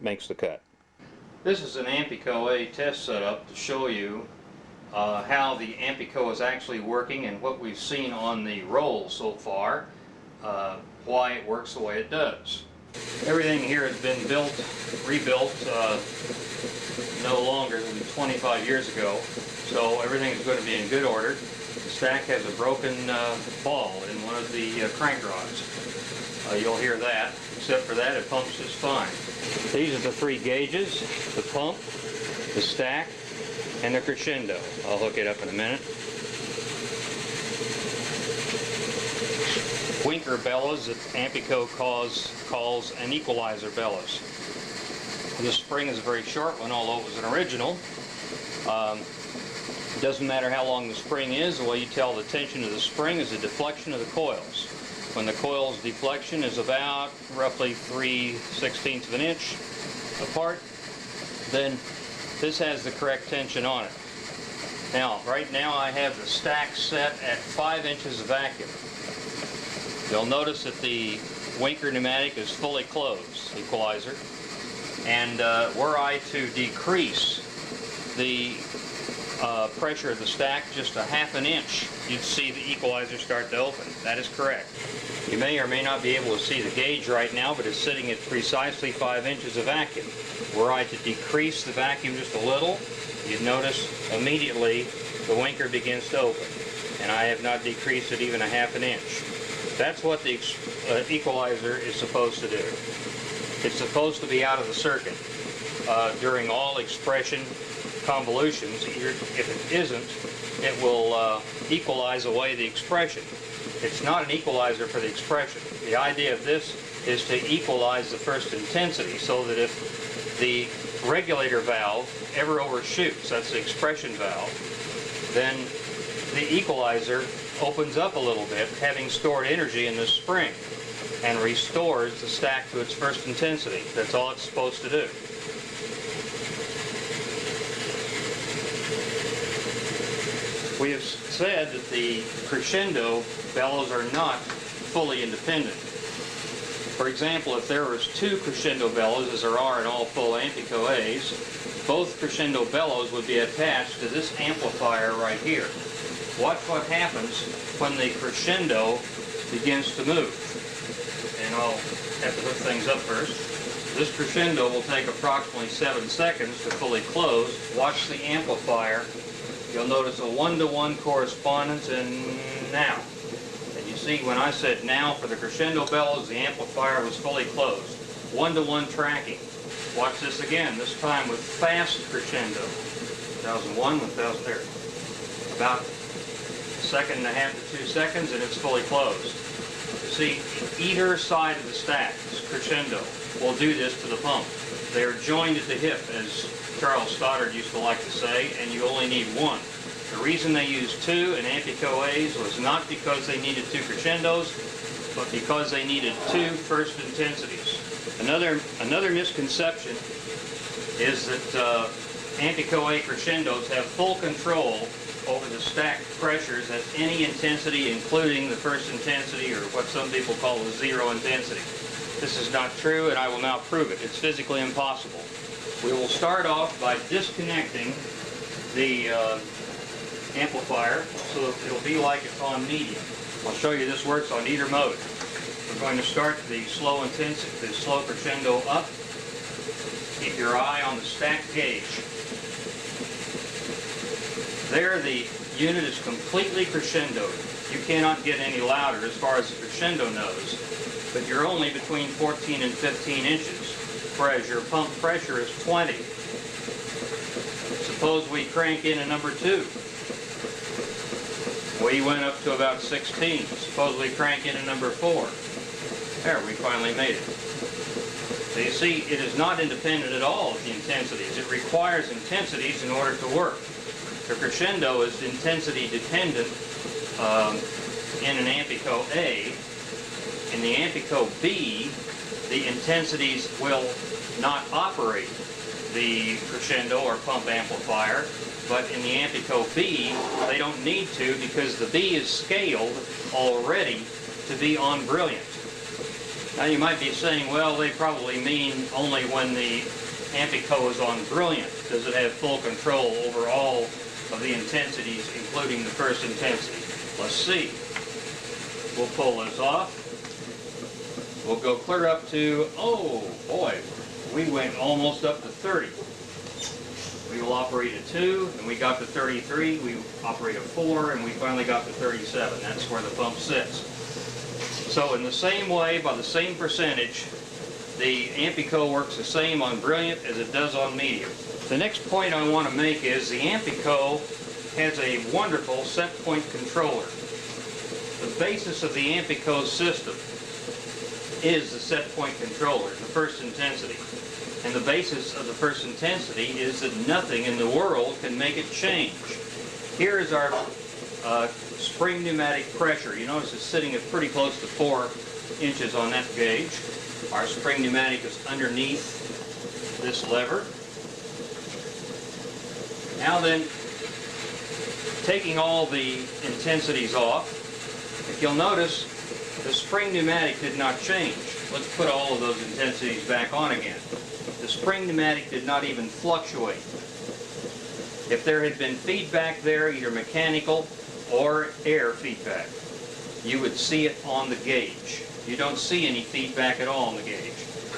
makes the cut. This is an Ampico A test setup to show you how the Ampico is actually working and what we've seen on the roll so far, why it works the way it does. Everything here has been rebuilt no longer than 25 years ago, so everything is going to be in good order. The stack has a broken ball in one of the crank rods. You'll hear that. Except for that, it pumps just fine. These are the three gauges: the pump, the stack, and the crescendo. I'll hook it up in a minute. Winker bellows that Ampico calls an equalizer bellows. This spring is a very short one, although it was an original. It doesn't matter how long the spring is. The way you tell the tension of the spring is the deflection of the coils. When the coil's deflection is about roughly 3/16 of an inch apart, then this has the correct tension on it. Now, right now I have the stack set at 5 inches of vacuum. You'll notice that the Winker pneumatic is fully closed, Equalizer, and were I to decrease the pressure of the stack just a ½ an inch, you'd see the Equalizer start to open. That is correct. You may or may not be able to see the gauge right now, but it's sitting at precisely 5 inches of vacuum. Were I to decrease the vacuum just a little, you'd notice immediately the Winker begins to open, and I have not decreased it even a ½ an inch. That's what the Equalizer is supposed to do. It's supposed to be out of the circuit during all expression convolutions. If it isn't, it will equalize away the expression. It's not an equalizer for the expression. The idea of this is to equalize the first intensity, so that if the regulator valve ever overshoots, that's the expression valve, then the equalizer opens up a little bit, having stored energy in this spring, and restores the stack to its first intensity. That's all it's supposed to do. We have said that the crescendo bellows are not fully independent. For example, if there was 2 crescendo bellows, as there are in all full Ampico A's, both crescendo bellows would be attached to this amplifier right here. Watch what happens when the crescendo begins to move. And I'll have to hook things up first. This crescendo will take approximately 7 seconds to fully close. Watch the amplifier. You'll notice a 1-to-1 correspondence, and now. And you see when I said now for the crescendo bellows, the amplifier was fully closed. 1-to-1 tracking. Watch this again, this time with fast crescendo. 1001, 1000, there. About 1.5 to 2 seconds, and it's fully closed. You see, either side of the stack, this crescendo, will do this to the pump. They are joined at the hip, as Charles Stoddard used to like to say, and you only need one. The reason they used 2 in Ampico A's was not because they needed 2 crescendos, but because they needed 2 first intensities. Another misconception is that Ampico A crescendos have full control over the stack pressures at any intensity, including the first intensity, or what some people call the 0 intensity. This is not true, and I will now prove it. It's physically impossible. We will start off by disconnecting the amplifier so that it'll be like it's on medium. I'll show you this works on either mode. We're going to start the slow intensity, the slow crescendo up. Keep your eye on the stack gauge. There, the unit is completely crescendoed. You cannot get any louder as far as the crescendo knows, but you're only between 14 and 15 inches, whereas your pump pressure is 20. Suppose we crank in a number 2. We went up to about 16. Suppose we crank in a number 4. There, we finally made it. So you see, it is not independent at all of the intensities. It requires intensities in order to work. The crescendo is intensity dependent in an Ampico A. In the Ampico B, the intensities will not operate the crescendo or pump amplifier, but in the Ampico B, they don't need to, because the B is scaled already to be on brilliant. Now you might be saying, well, they probably mean only when the Ampico is on brilliant. Does it have full control over all of the intensities, including the first intensity? Let's see. We'll pull this off. We'll go clear up to, oh boy, we went almost up to 30. We will operate a 2, and we got to 33. We operate a 4, and we finally got to 37. That's where the pump sits. So in the same way, by the same percentage, the Ampico works the same on brilliant as it does on medium. The next point I want to make is the Ampico has a wonderful set point controller. The basis of the Ampico system is the set point controller, the first intensity. And the basis of the first intensity is that nothing in the world can make it change. Here is our spring pneumatic pressure. You notice it's sitting at pretty close to 4 inches on that gauge. Our spring pneumatic is underneath this lever. Now then, taking all the intensities off, if you'll notice, the spring pneumatic did not change. Let's put all of those intensities back on again. The spring pneumatic did not even fluctuate. If there had been feedback there, either mechanical or air feedback, you would see it on the gauge. You don't see any feedback at all on the gauge,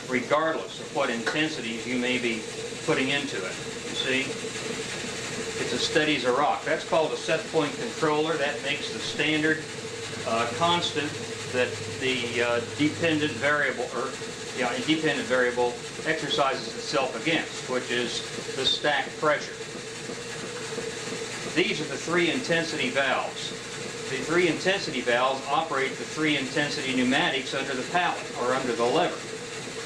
regardless of what intensities you may be putting into it. You see? It's as steady as a rock. That's called a set point controller. That makes the standard constant that the dependent variable exercises itself against, which is the stack pressure. These are the 3 intensity valves. The 3 intensity valves operate the 3 intensity pneumatics under the pallet, or under the lever.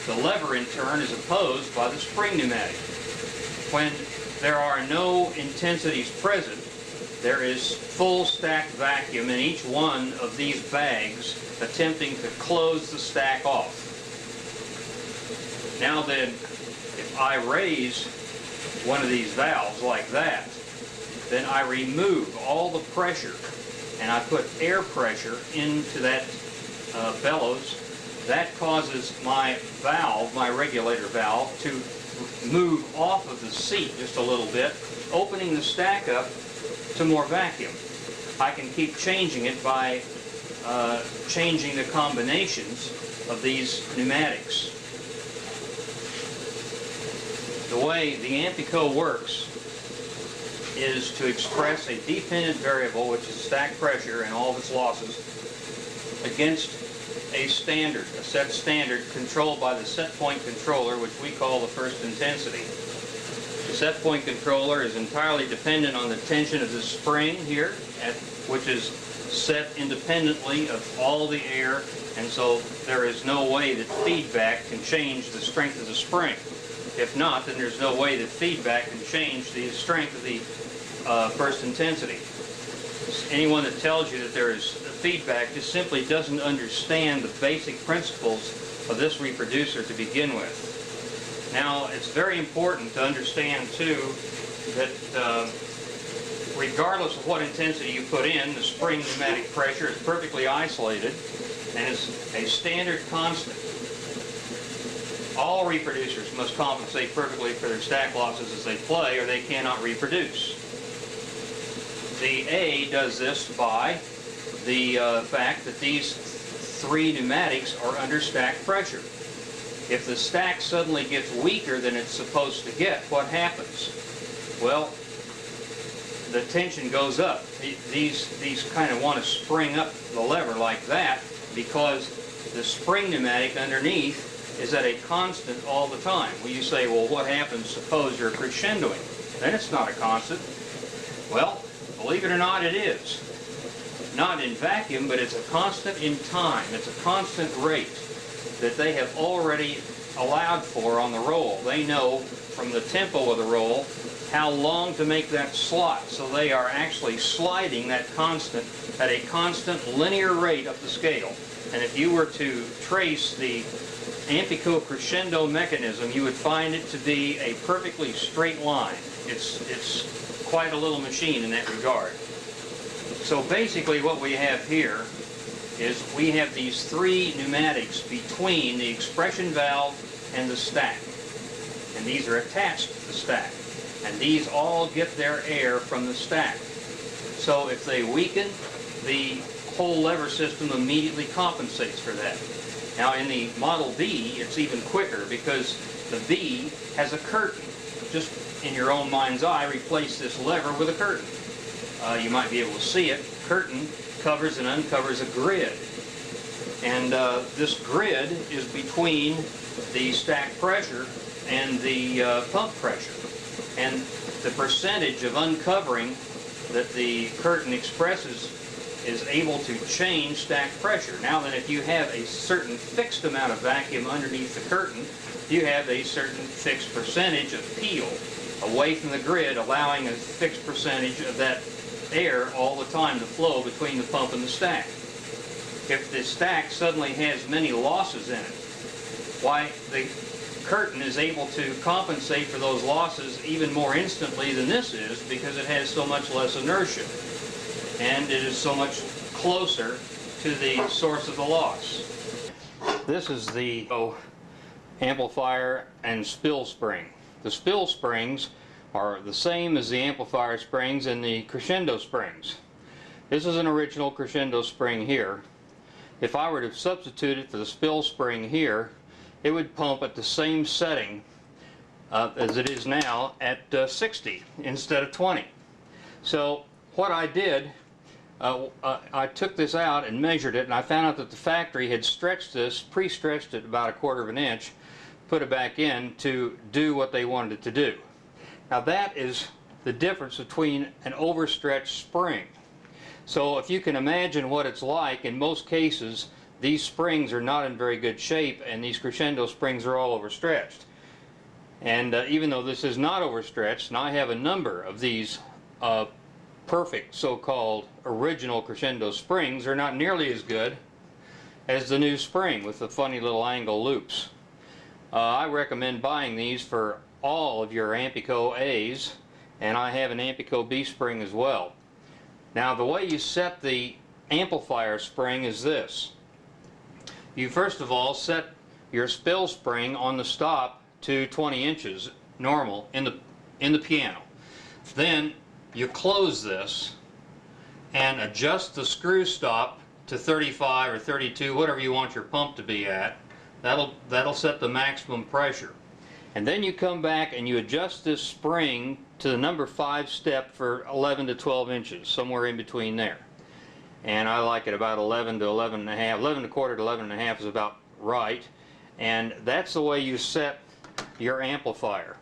The lever, in turn, is opposed by the spring pneumatic. When there are no intensities present, there is full stack vacuum in each one of these bags attempting to close the stack off. Now then, if I raise one of these valves like that, then I remove all the pressure and I put air pressure into that bellows. That causes my valve, my regulator valve, to move off of the seat just a little bit, opening the stack up to more vacuum. I can keep changing it by changing the combinations of these pneumatics. The way the Ampico works is to express a dependent variable, which is stack pressure and all of its losses, against a standard, a set standard controlled by the set point controller, which we call the first intensity. The set point controller is entirely dependent on the tension of the spring here, which is set independently of all the air, and so there is no way that feedback can change the strength of the spring. If not, then there's no way that feedback can change the strength of the first intensity. Anyone that tells you that there is feedback just simply doesn't understand the basic principles of this reproducer to begin with. Now, it's very important to understand, too, that regardless of what intensity you put in, the spring pneumatic pressure is perfectly isolated and is a standard constant. All reproducers must compensate perfectly for their stack losses as they play, or they cannot reproduce. The A does this by the fact that these 3 pneumatics are under stack pressure. If the stack suddenly gets weaker than it's supposed to get, what happens? Well, the tension goes up. These kind of want to spring up the lever like that because the spring pneumatic underneath is at a constant all the time. Well, you say, well, what happens suppose you're crescendoing? Then it's not a constant. Well, believe it or not, it is. Not in vacuum, but it's a constant in time. It's a constant rate that they have already allowed for on the roll. They know from the tempo of the roll how long to make that slot. So they are actually sliding that constant at a constant linear rate up the scale. And if you were to trace the Ampico crescendo mechanism, you would find it to be a perfectly straight line. It's quite a little machine in that regard. So basically what we have here is we have these three pneumatics between the expression valve and the stack. And these are attached to the stack. And these all get their air from the stack. So if they weaken, the whole lever system immediately compensates for that. Now in the Model B, it's even quicker because the B has a curtain. Just in your own mind's eye, replace this lever with a curtain. You might be able to see it. Curtain covers and uncovers a grid. And this grid is between the stack pressure and the pump pressure. And the percentage of uncovering that the curtain expresses is able to change stack pressure. Now then, if you have a certain fixed amount of vacuum underneath the curtain, you have a certain fixed percentage of peel away from the grid, allowing a fixed percentage of that air all the time to flow between the pump and the stack. If the stack suddenly has many losses in it, why, the curtain is able to compensate for those losses even more instantly than this is, because it has so much less inertia and it is so much closer to the source of the loss. This is the amplifier and spill spring. The spill springs are the same as the amplifier springs and the Crescendo springs. This is an original Crescendo spring here. If I were to substitute it for the spill spring here, it would pump at the same setting as it is now at 60 instead of 20. So what I did, I took this out and measured it, and I found out that the factory had stretched this, pre-stretched it about 1/4 of an inch, put it back in to do what they wanted it to do. Now that is the difference between an overstretched spring. So if you can imagine what it's like, in most cases these springs are not in very good shape, and these Crescendo springs are all overstretched. And even though this is not overstretched, and I have a number of these perfect so-called original Crescendo springs, are not nearly as good as the new spring with the funny little angle loops. I recommend buying these for all of your Ampico A's, and I have an Ampico B spring as well. Now the way you set the amplifier spring is this. You first of all set your spill spring on the stop to 20 inches normal in the piano. Then you close this and adjust the screw stop to 35 or 32, whatever you want your pump to be at. That'll set the maximum pressure. And then you come back and you adjust this spring to the number 5 step for 11 to 12 inches, somewhere in between there. And I like it about 11 to 11 and a half. 11 1/4 to 11 and a half is about right. And that's the way you set your amplifier.